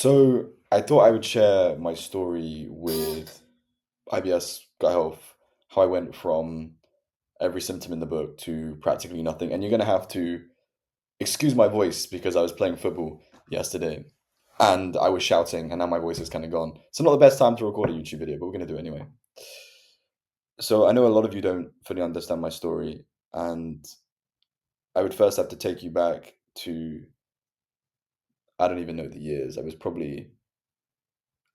So I thought I would share my story with IBS gut health, how I went from every symptom in the book to practically nothing. And you're gonna have to excuse my voice because I was playing football yesterday and I was shouting and now my voice is kind of gone. So not the best time to record a YouTube video, but we're gonna do it anyway. So I know a lot of you don't fully understand my story, and I would first have to take you back to I don't even know the years. I was probably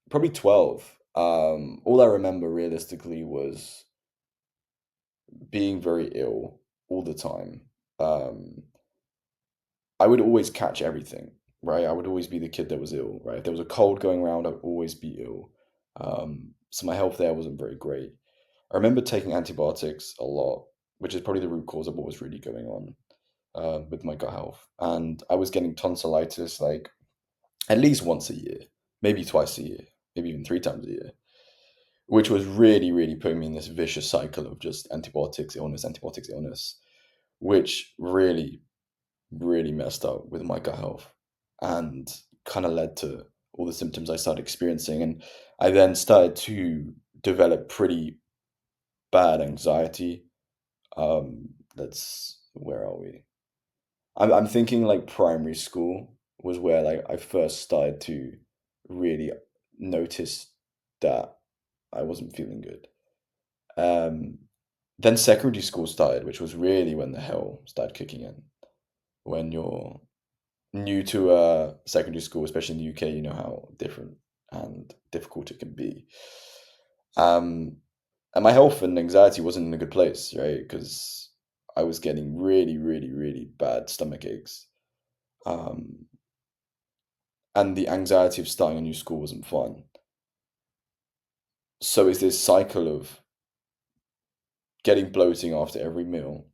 12. All I remember realistically was being very ill all the time. Um, I would always catch everything, right? I would always be the kid that was ill, right? If there was a cold going around, I would always be ill. So my health there wasn't very great. I remember taking antibiotics a lot, which is probably the root cause of what was really going on with my gut health. And I was getting tonsillitis like at least once a year, maybe twice a year, maybe even three times a year, which was really, really putting me in this vicious cycle of just antibiotics, illness, which really, really messed up with my gut health and kind of led to all the symptoms I started experiencing. And I then started to develop pretty bad anxiety. That's where are we? I'm thinking like primary school was where like I first started to really notice that I wasn't feeling good. Um, Then secondary school started, which was really when the hell started kicking in. When you're new to secondary school, especially in the UK, you know how different and difficult it can be. Um, and my health and anxiety wasn't in a good place, right? Because I was getting really, really, really bad stomach aches. Um, and the anxiety of starting a new school wasn't fun. So it's this cycle of getting bloating after every meal,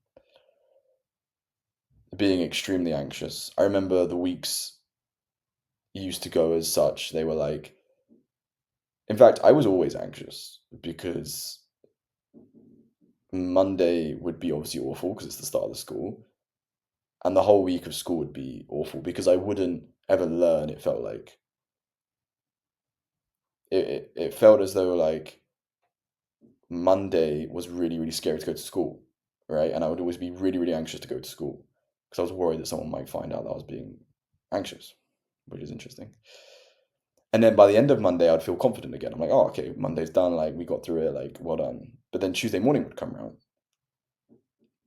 being extremely anxious. I remember the weeks used to go as such. They were like, in fact, I was always anxious because Monday would be obviously awful because it's the start of the school, and the whole week of school would be awful because I wouldn't ever learn. It felt like it felt as though like Monday was really, really scary to go to school, right? And I would always be really, really anxious to go to school because I was worried that someone might find out that I was being anxious, which is interesting. And then by the end of Monday, I'd feel confident again. I'm like, oh, okay, Monday's done. Like, we got through it. Like, well done. But then Tuesday morning would come around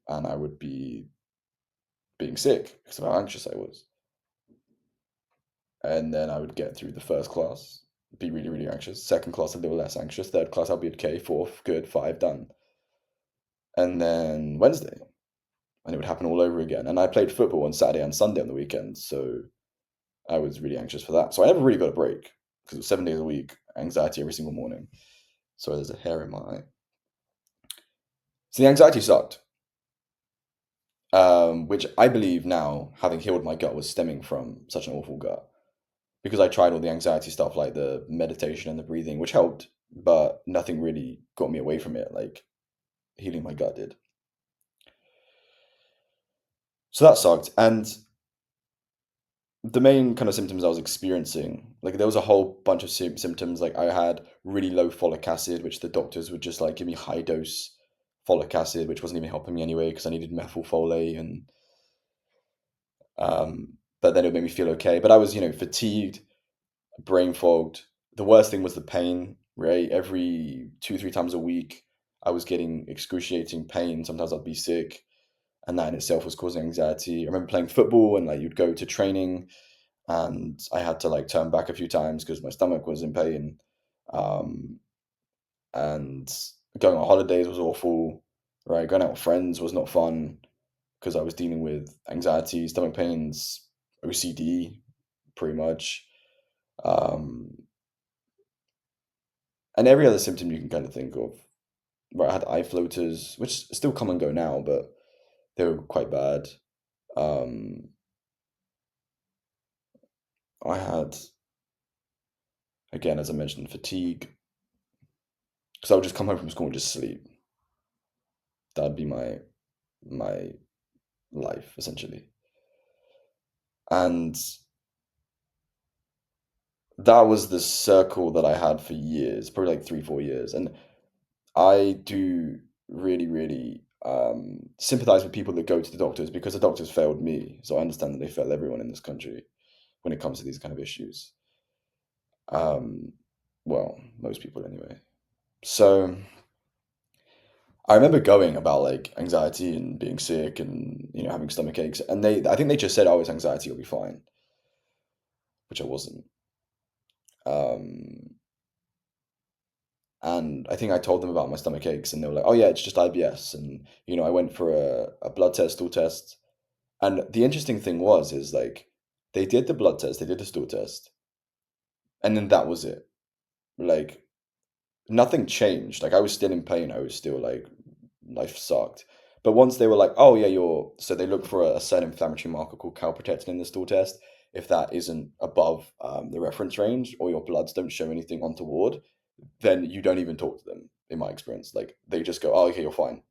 and I would be being sick because of how anxious I was. And then I would get through the first class, be really, really anxious. Second class, a little less anxious. Third class, I'll be okay. Fourth, good. Five, done. And then Wednesday, and it would happen all over again. And I played football on Saturday and Sunday on the weekend. So I was really anxious for that. So I never really got a break because it was 7 days a week, anxiety every single morning. So there's a hair in my eye. So the anxiety sucked, which I believe now, having healed my gut, was stemming from such an awful gut. Because I tried all the anxiety stuff like the meditation and the breathing, which helped, but nothing really got me away from it like healing my gut did. So that sucked. And the main kind of symptoms I was experiencing, like there was a whole bunch of symptoms. Like I had really low folic acid, which the doctors would just like give me high dose folic acid, which wasn't even helping me anyway because I needed methylfolate and but then it would make me feel okay. But I was, fatigued, brain fogged. The worst thing was the pain, right? Every 2, 3 times a week, I was getting excruciating pain. Sometimes I'd be sick, and that in itself was causing anxiety. I remember playing football and like you'd go to training, and I had to like turn back a few times because my stomach was in pain. Um, and going on holidays was awful, right? Going out with friends was not fun because I was dealing with anxiety, stomach pains, OCD, pretty much. Um, and every other symptom you can kind of think of. Right, I had eye floaters, which still come and go now, but they were quite bad. Um, I had, again, as I mentioned, fatigue, because I would just come home from school and just sleep. That'd be my life essentially. And that was the circle that I had for years, probably like 3, 4 years, and I do really, really, sympathize with people that go to the doctors because the doctors failed me, so I understand that they fail everyone in this country when it comes to these kind of issues. Um, well, most people anyway. So, I remember going about, like, anxiety and being sick and, having stomach aches, and I think they just said, "Oh, it's anxiety, you'll be fine," which I wasn't. Um, and I think I told them about my stomach aches, and they were like, "Oh, yeah, it's just IBS," and, I went for a blood test, stool test. And the interesting thing is like they did the blood test, they did the stool test, and then that was it. Like nothing changed. Like I was still in pain. I was still like life sucked. But once they were like, "Oh yeah, you're," so they look for a certain inflammatory marker called calprotectin in the stool test. If that isn't above the reference range, or your bloods don't show anything untoward, then you don't even talk to them. In my experience, like they just go, "Oh, okay, you're fine."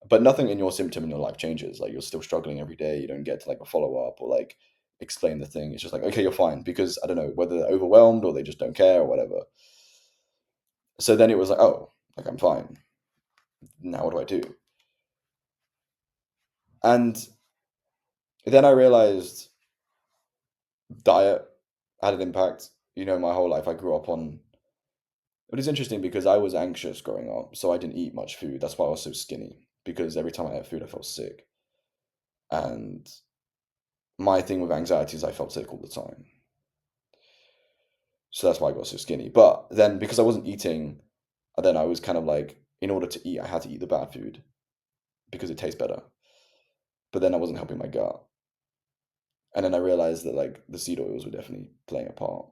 But nothing in your symptom in your life changes. Like you're still struggling every day. You don't get to like a follow up or like explain the thing. It's just like, okay, you're fine because I don't know whether they're overwhelmed or they just don't care or whatever. So then it was like, oh, like I'm fine. Now what do I do? And then I realized diet had an impact. My whole life I grew up on. It was interesting because I was anxious growing up, so I didn't eat much food. That's why I was so skinny because every time I ate food, I felt sick. And my thing with anxiety is I felt sick all the time. So that's why I got so skinny. But then because I wasn't eating, then I was kind of like, in order to eat, I had to eat the bad food because it tastes better. But then I wasn't helping my gut. And then I realized that like the seed oils were definitely playing a part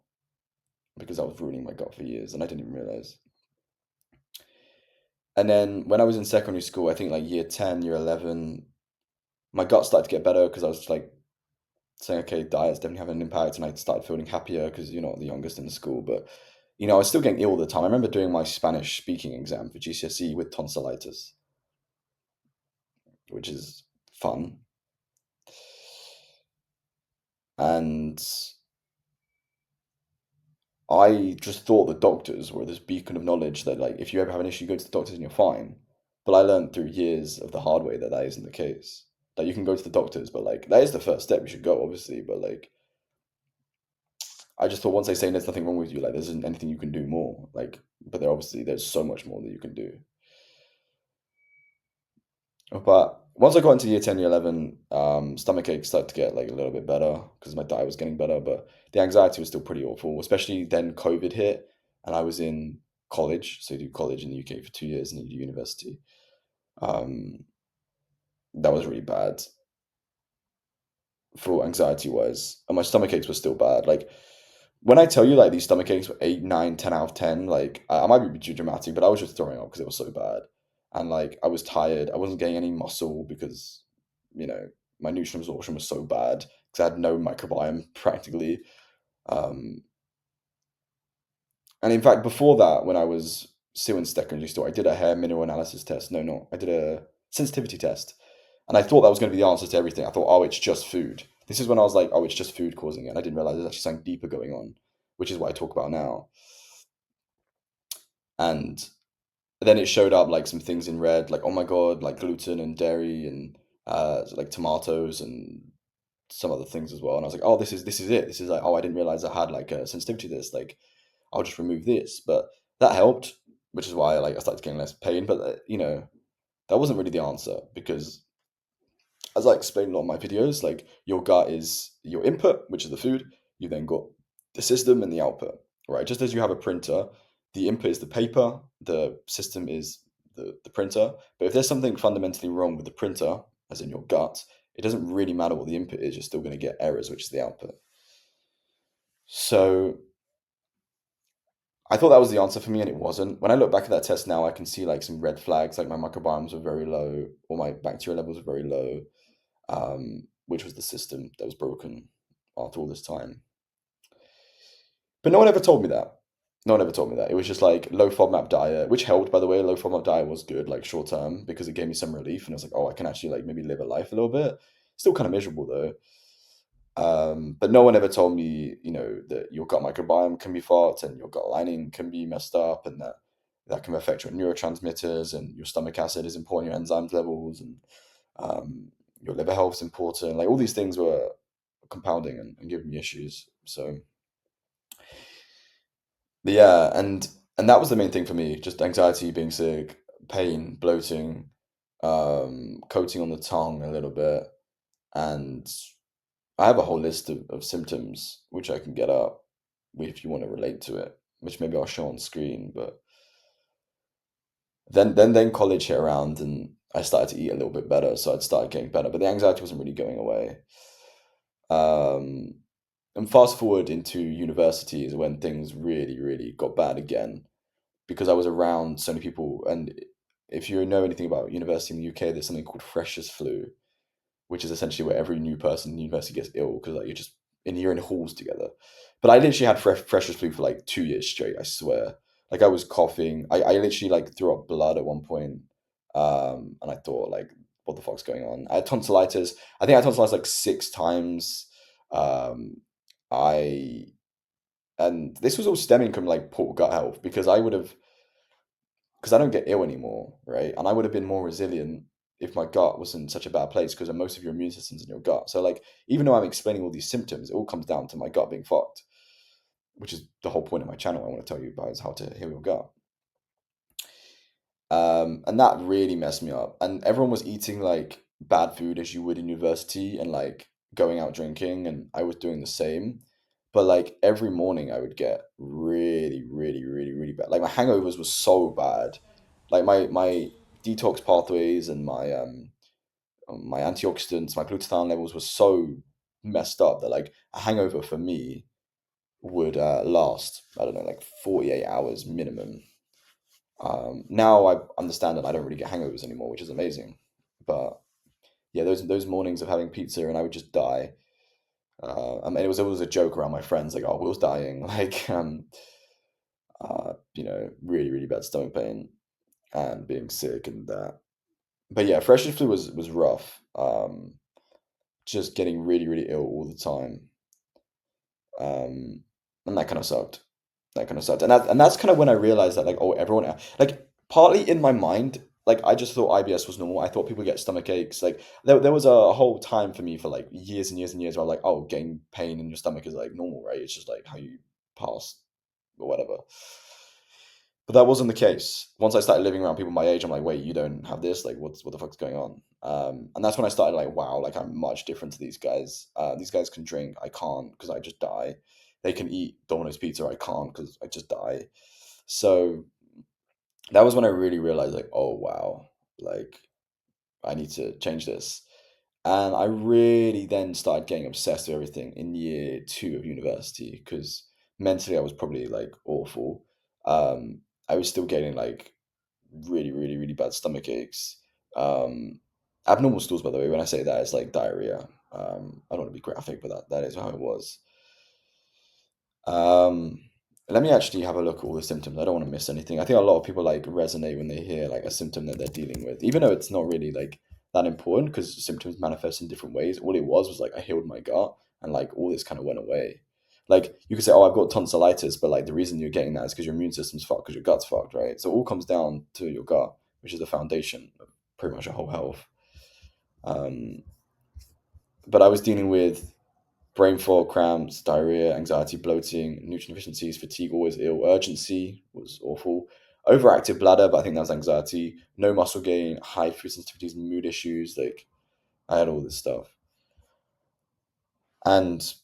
because I was ruining my gut for years and I didn't even realize. And then when I was in secondary school, I think like year 10, year 11, my gut started to get better because I was like saying, okay, diet's definitely having an impact. And I started feeling happier because you're not the youngest in the school. But, I was still getting ill all the time. I remember doing my Spanish speaking exam for GCSE with tonsillitis, which is fun. And I just thought the doctors were this beacon of knowledge that, like, if you ever have an issue, go to the doctors and you're fine. But I learned through years of the hard way that that isn't the case. That you can go to the doctors, but like that is the first step. You should go, obviously. But like, I just thought once they say there's nothing wrong with you, like there isn't anything you can do more. Like, but there's so much more that you can do. But once I got into year 10, year 11, stomach aches started to get like a little bit better because my diet was getting better, but the anxiety was still pretty awful, especially then COVID hit and I was in college. So you do college in the UK for 2 years and you do university. Um, that was really bad for anxiety wise. And my stomach aches were still bad. Like when I tell you like these stomach aches were 8, 9, 10 out of 10, like I might be too dramatic, but I was just throwing up because it was so bad. And like I was tired. I wasn't getting any muscle because, you know, my nutrient absorption was so bad because I had no microbiome practically. Um, and in fact, before that, when I was still in secondary school, I did a hair mineral analysis test. No, not. I did a sensitivity test. And I thought that was going to be the answer to everything. I thought, oh, it's just food. This is when I was like, oh, it's just food causing it. And I didn't realize there's actually something deeper going on, which is what I talk about now. And then it showed up like some things in red, like, oh my God, like gluten and dairy and like tomatoes and some other things as well. And I was like, oh, this is it. This is like, oh, I didn't realize I had like a sensitivity to this. Like, I'll just remove this. But that helped, which is why like I started getting less pain. But that wasn't really the answer because as I explained in a lot of my videos, like your gut is your input, which is the food. You then got the system and the output, right? Just as you have a printer, the input is the paper, the system is the printer. But if there's something fundamentally wrong with the printer, as in your gut, it doesn't really matter what the input is, you're still going to get errors, which is the output. So I thought that was the answer for me, and it wasn't. When I look back at that test now, I can see like some red flags, like my microbiomes were very low, or my bacterial levels were very low, which was the system that was broken after all this time. But no one ever told me that. No one ever told me that. It was just like low FODMAP diet, which helped, by the way. Low FODMAP diet was good, like short term, because it gave me some relief, and I was like, oh, I can actually like maybe live a life a little bit. Still kind of miserable though. But no one ever told me, that your gut microbiome can be fucked and your gut lining can be messed up, and that can affect your neurotransmitters, and your stomach acid is important, your enzymes levels, and um, your liver health is important. Like all these things were compounding and giving me issues. So, but yeah, and that was the main thing for me: just anxiety, being sick, pain, bloating, coating on the tongue a little bit, and I have a whole list of symptoms which I can get up if you want to relate to it, which maybe I'll show on screen. But then college hit around and I started to eat a little bit better, so I'd started getting better. But the anxiety wasn't really going away. Um, and fast forward into university is when things really, really got bad again because I was around so many people. And if you know anything about university in the UK, there's something called freshers flu, which is essentially where every new person in university gets ill because like you're in halls together. But I literally had freshers flu for like 2 years straight. I swear, like I was coughing. I literally like threw up blood at one point, and I thought like, what the fuck's going on? I had tonsillitis. I think I had tonsillitis like 6 times. Um, I and this was all stemming from like poor gut health because I don't get ill anymore, right? And I would have been more resilient if my gut was in such a bad place because most of your immune system's in your gut. So like even though I'm explaining all these symptoms, it all comes down to my gut being fucked, which is the whole point of my channel. I want to tell you about is how to heal your gut. And that really messed me up. And everyone was eating like bad food as you would in university and like going out drinking, and I was doing the same. But like every morning I would get really, really, really, really bad. Like my hangovers were so bad. Like my detox pathways and my antioxidants, my glutathione levels were so messed up that like a hangover for me would last, I don't know, like 48 hours minimum. Now I understand that I don't really get hangovers anymore, which is amazing. But yeah, those mornings of having pizza and I would just die. I mean, it was always a joke around my friends, like, "Oh, Will's dying," like, really, really bad stomach pain and being sick and that. But yeah, freshers flu was rough. Just getting really, really ill all the time, um, and that kind of sucked. That kind of sucked, and that's kind of when I realized that like, oh, everyone like partly in my mind, like I just thought IBS was normal. I thought people get stomach aches. Like there was a whole time for me for like years and years and years where I'm like, oh, getting pain in your stomach is like normal, right? It's just like how you pass or whatever. But that wasn't the case. Once I started living around people my age, I'm like, wait, you don't have this? Like, what the fuck's going on? And that's when I started like, wow, like I'm much different to these guys. These guys can drink, I can't because I just die. They can eat Domino's pizza, I can't because I just die. So that was when I really realized, like, oh wow, like I need to change this. And I really then started getting obsessed with everything in year two of university because mentally I was probably like awful. I was still getting like really, really, really bad stomach aches. Um, Abnormal stools, by the way. When I say that, it's like diarrhea. I don't want to be graphic, but that is how it was. Um, Let me actually have a look at all the symptoms. I don't want to miss anything. I think a lot of people like resonate when they hear like a symptom that they're dealing with, even though it's not really like that important because symptoms manifest in different ways. All it was like I healed my gut and like all this kind of went away. Like you could say, oh, I've got tonsillitis, but like the reason you're getting that is because your immune system's fucked, because your gut's fucked, right? So it all comes down to your gut, which is the foundation of pretty much your whole health. Um, but I was dealing with brain fog, cramps, diarrhea, anxiety, bloating, nutrient deficiencies, fatigue, always ill, urgency was awful. Overactive bladder, but I think that was anxiety. No muscle gain, high food sensitivities, mood issues. Like I had all this stuff, and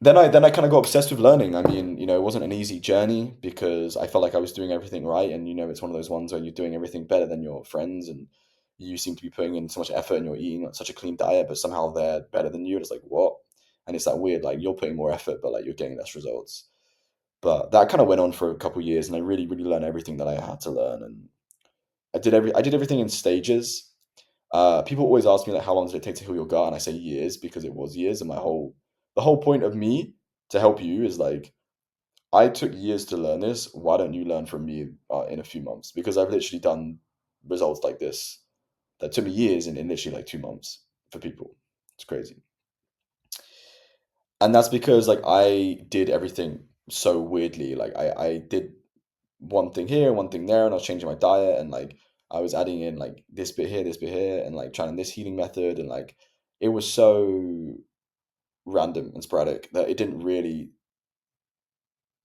then I kind of got obsessed with learning. I mean, it wasn't an easy journey because I felt like I was doing everything right, and it's one of those ones where you're doing everything better than your friends, and you seem to be putting in so much effort, and you're eating such a clean diet, but somehow they're better than you. And it's like what? And it's that weird, like you're putting more effort, but like you're getting less results. But that kind of went on for a couple of years, and I really, really learned everything that I had to learn, and I did everything in stages. People always ask me like, how long did it take to heal your gut? And I say years because it was years. And the whole point of me to help you is like, I took years to learn this. Why don't you learn from me in a few months? Because I've literally done results like this that took me years in literally like 2 months for people. It's crazy. And that's because like I did everything so weirdly. Like I did one thing here, one thing there, and I was changing my diet, and like I was adding in like this bit here, and like trying this healing method, and like it was so random and sporadic that it didn't really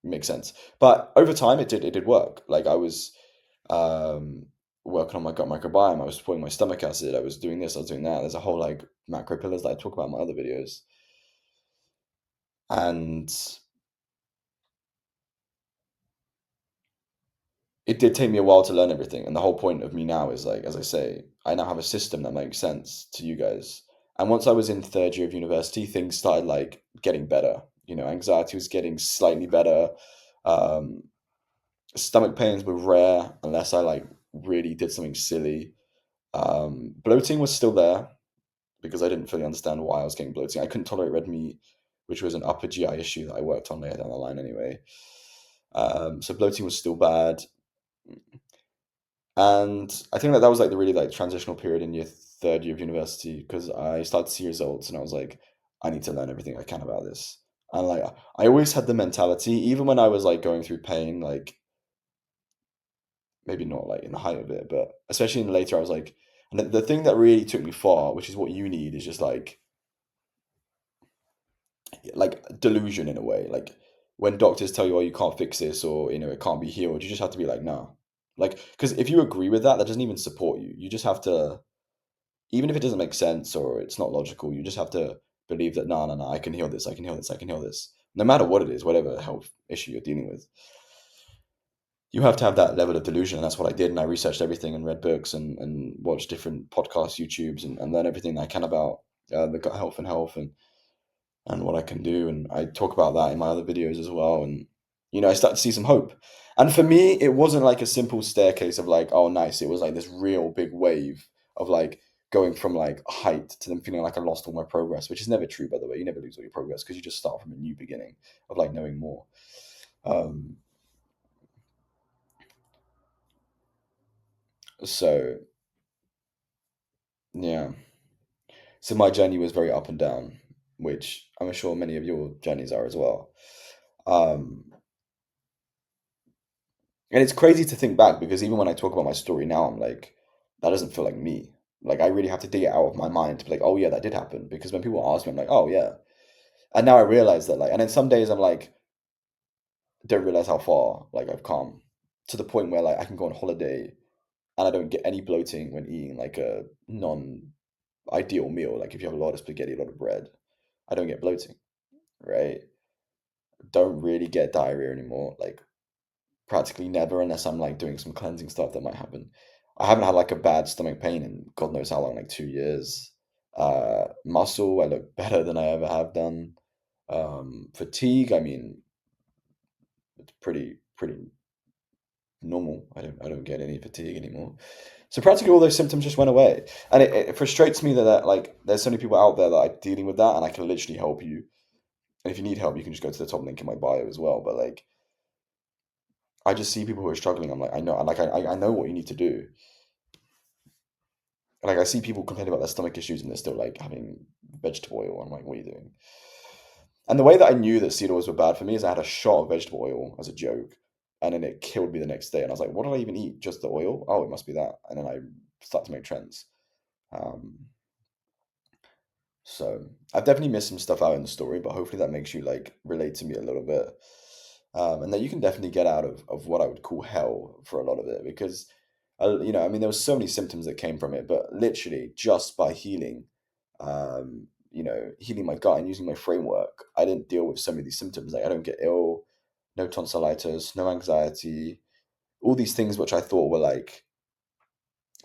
make sense. But over time, it did work. Like I was um, working on my gut microbiome. I was supporting my stomach acid. I was doing this. I was doing that. There's a whole like macro pillars that I talk about in my other videos, and it did take me a while to learn everything. And the whole point of me now is like, as I say, I now have a system that makes sense to you guys. And once I was in third year of university, things started like getting better. You know, anxiety was getting slightly better. Um, Stomach pains were rare unless I like really did something silly. Bloating was still there because I didn't fully understand why I was getting bloating. I couldn't tolerate red meat, which was an upper GI issue that I worked on later down the line anyway. So bloating was still bad. And I think that that was like the really like transitional period in year third year of university because I started to see results and I was like, I need to learn everything I can about this. And like I always had the mentality, even when I was like going through pain, like maybe not like in the height of it, but especially in later, I was and the thing that really took me far, which is what you need, is just like delusion in a way. Like when doctors tell you, oh, you can't fix this or it can't be healed, you just have to be like, no. Like, because if you agree with that, that doesn't even support you. You just have to, even if it doesn't make sense or it's not logical, you just have to believe that no, no, no, I can heal this, I can heal this, I can heal this. No matter what it is, whatever health issue you're dealing with, you have to have that level of delusion, and that's what I did. And I researched everything and read books and watched different podcasts, YouTubes, and learned everything I can about the gut health and health and what I can do. And I talk about that in my other videos as well. And I start to see some hope. And for me, it wasn't like a simple staircase of like, oh, nice. It was like this real big wave of like going from like height to them feeling like I lost all my progress, which is never true, by the way. You never lose all your progress because you just start from a new beginning of like knowing more. Um, so yeah. So my journey was very up and down, which I'm sure many of your journeys are as well. Um, and it's crazy to think back because even when I talk about my story now, I'm like, that doesn't feel like me. Like I really have to dig it out of my mind to be like, oh yeah, that did happen. Because when people ask me, I'm like, oh yeah. And now I realize that and then some days I'm like, don't realize how far like I've come to the point where like I can go on holiday and I don't get any bloating when eating like a non-ideal meal. Like if you have a lot of spaghetti, a lot of bread, I don't get bloating, right? Don't really get diarrhea anymore. Like practically never, unless I'm like doing some cleansing stuff that might happen. I haven't had like a bad stomach pain in God knows how long, like 2 years. Muscle, I look better than I ever have done. Fatigue, I mean, it's pretty normal. I don't get any fatigue anymore. So practically all those symptoms just went away, and it frustrates me that like there's so many people out there that are dealing with that, and I can literally help you. And if you need help, you can just go to the top link in my bio as well. But like I just see people who are struggling. I'm like, I know, like I know what you need to do. Like I see people complain about their stomach issues and they're still like having vegetable oil. I'm like, what are you doing? And the way that I knew that seed oils were bad for me is I had a shot of vegetable oil as a joke, and then it killed me the next day. And I was like, what did I even eat? Just the oil? Oh, it must be that. And then I start to make trends. Um, So I've definitely missed some stuff out in the story, but hopefully that makes you like relate to me a little bit. And that you can definitely get out of what I would call hell for a lot of it because, I mean, there was so many symptoms that came from it, but literally just by healing, healing my gut and using my framework, I didn't deal with some of these symptoms. Like I don't get ill, no tonsillitis, no anxiety, all these things which I thought were like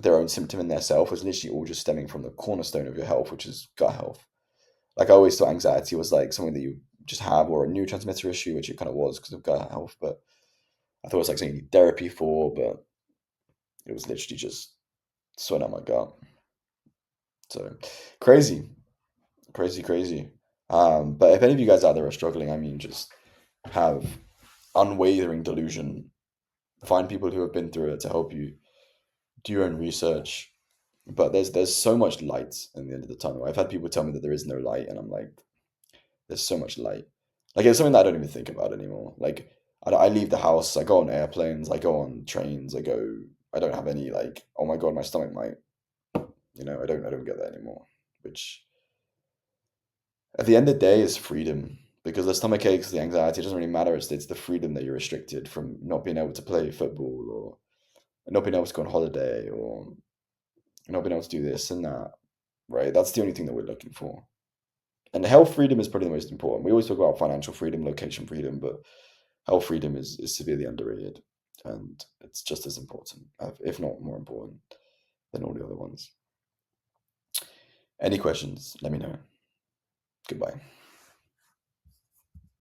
their own symptom in their self was literally all just stemming from the cornerstone of your health, which is gut health. Like I always thought anxiety was like something that you just have or a neurotransmitter issue, which it kind of was because of gut health. But I thought it was like something you need therapy for, but it was literally just sorting out my gut. So crazy, crazy, crazy. But if any of you guys out there are struggling, I mean, just have unwavering delusion. Find people who have been through it to help you. Do your own research. But there's so much light in the end of the tunnel. I've had people tell me that there is no light, and I'm like, There's so much light. Like it's something that I don't even think about anymore. Like I leave the house, I go on airplanes, I go on trains, I don't have any like, oh my God, my stomach might, I don't get that anymore. Which at the end of the day is freedom. Because the stomach aches, the anxiety, it doesn't really matter. It's the freedom that you're restricted from not being able to play football or not being able to go on holiday or not being able to do this and that. Right? That's the only thing that we're looking for. And health freedom is probably the most important. We always talk about financial freedom, location freedom, but health freedom is severely underrated. And it's just as important, if not more important, than all the other ones. Any questions? Let me know. Goodbye.